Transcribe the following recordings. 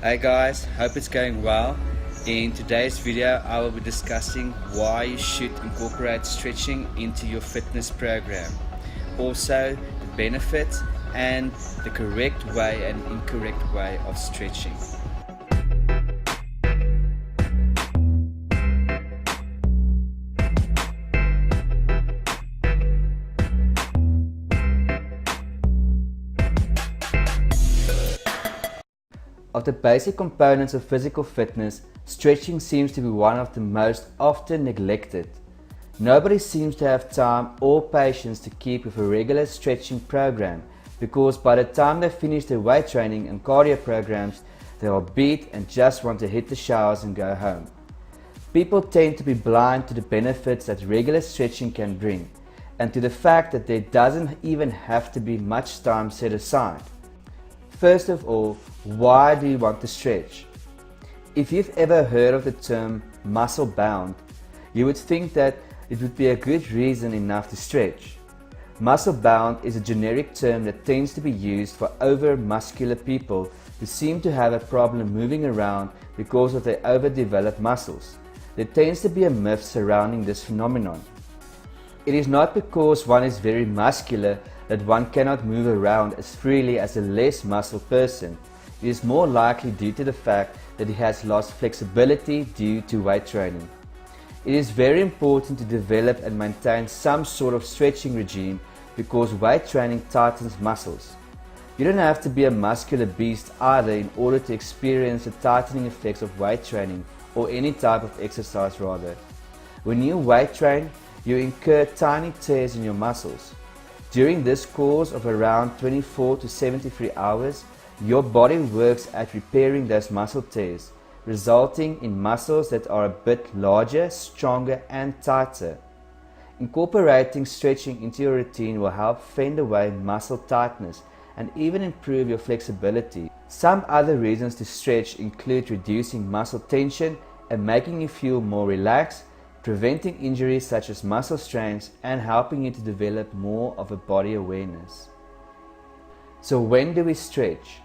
Hey guys, hope it's going well. In today's video I will be discussing why you should incorporate stretching into your fitness program. Also the benefits and the correct way and incorrect way of stretching. Of the basic components of physical fitness, stretching seems to be one of the most often neglected. Nobody seems to have time or patience to keep with a regular stretching program because by the time they finish their weight training and cardio programs, they are beat and just want to hit the showers and go home. People tend to be blind to the benefits that regular stretching can bring and to the fact that there doesn't even have to be much time set aside. First of all, why do you want to stretch? If you've ever heard of the term muscle-bound, you would think that it would be a good reason enough to stretch. Muscle-bound is a generic term that tends to be used for over-muscular people who seem to have a problem moving around because of their overdeveloped muscles. There tends to be a myth surrounding this phenomenon. It is not because one is very muscular that one cannot move around as freely as a less muscle person. It is more likely due to the fact that he has lost flexibility due to weight training. It is very important to develop and maintain some sort of stretching regime because weight training tightens muscles. You don't have to be a muscular beast either in order to experience the tightening effects of weight training or any type of exercise rather. When you weight train, you incur tiny tears in your muscles. During this course of around 24 to 73 hours, your body works at repairing those muscle tears, resulting in muscles that are a bit larger, stronger and tighter. Incorporating stretching into your routine will help fend away muscle tightness and even improve your flexibility. Some other reasons to stretch include reducing muscle tension and making you feel more relaxed, preventing injuries such as muscle strains, and helping you to develop more of a body awareness. So when do we stretch?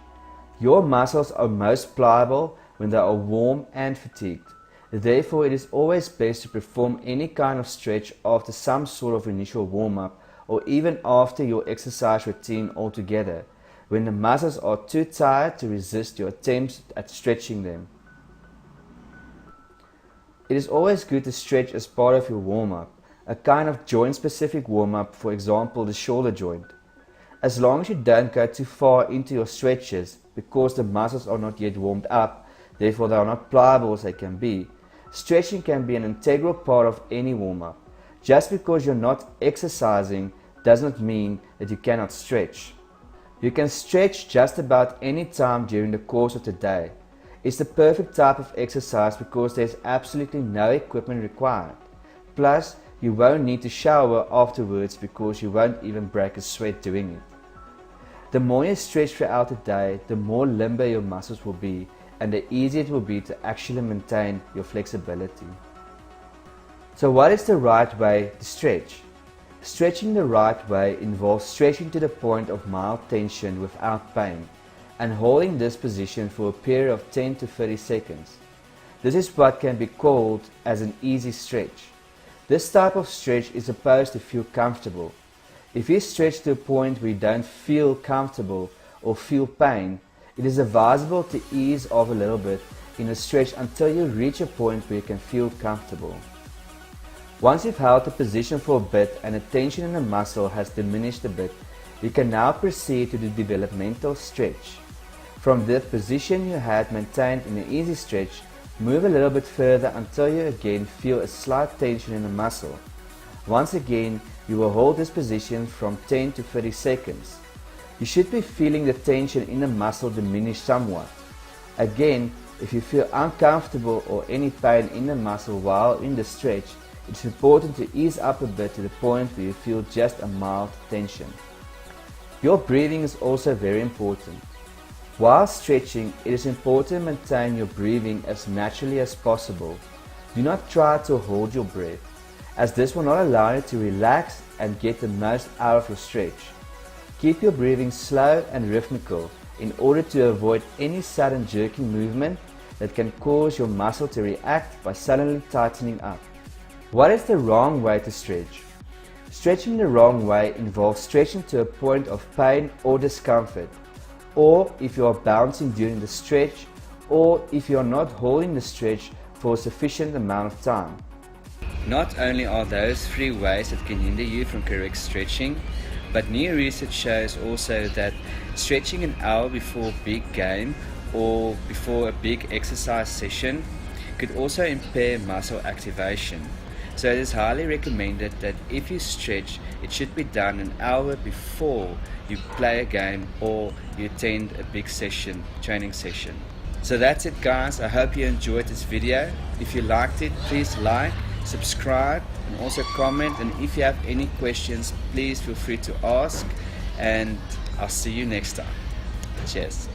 Your muscles are most pliable when they are warm and fatigued. Therefore, it is always best to perform any kind of stretch after some sort of initial warm-up or even after your exercise routine altogether, when the muscles are too tired to resist your attempts at stretching them. It is always good to stretch as part of your warm-up, a kind of joint-specific warm-up, for example the shoulder joint. As long as you don't go too far into your stretches because the muscles are not yet warmed up, therefore they are not pliable as they can be, stretching can be an integral part of any warm-up. Just because you're not exercising does not mean that you cannot stretch. You can stretch just about any time during the course of the day. It's the perfect type of exercise because there's absolutely no equipment required. Plus, you won't need to shower afterwards because you won't even break a sweat doing it. The more you stretch throughout the day, the more limber your muscles will be and the easier it will be to actually maintain your flexibility. So what is the right way to stretch? Stretching the right way involves stretching to the point of mild tension without pain and holding this position for a period of 10 to 30 seconds. This is what can be called as an easy stretch. This type of stretch is supposed to feel comfortable. If you stretch to a point where you don't feel comfortable or feel pain, it is advisable to ease off a little bit in the stretch until you reach a point where you can feel comfortable. Once you've held the position for a bit and the tension in the muscle has diminished a bit, you can now proceed to the developmental stretch. From the position you had maintained in an easy stretch, move a little bit further until you again feel a slight tension in the muscle. Once again, you will hold this position from 10 to 30 seconds. You should be feeling the tension in the muscle diminish somewhat. Again, if you feel uncomfortable or any pain in the muscle while in the stretch, it's important to ease up a bit to the point where you feel just a mild tension. Your breathing is also very important. While stretching, it is important to maintain your breathing as naturally as possible. Do not try to hold your breath, as this will not allow you to relax and get the most out of your stretch. Keep your breathing slow and rhythmical in order to avoid any sudden jerking movement that can cause your muscle to react by suddenly tightening up. What is the wrong way to stretch? Stretching the wrong way involves stretching to a point of pain or discomfort, or if you are bouncing during the stretch, or if you are not holding the stretch for a sufficient amount of time. Not only are those 3 ways that can hinder you from correct stretching, but new research shows also that stretching an hour before a big game or before a big exercise session could also impair muscle activation. So it is highly recommended that if you stretch, it should be done an hour before you play a game or you attend a big session, training session. So that's it guys, I hope you enjoyed this video. If you liked it, please like, subscribe and also comment, and if you have any questions please feel free to ask, and I'll see you next time. Cheers.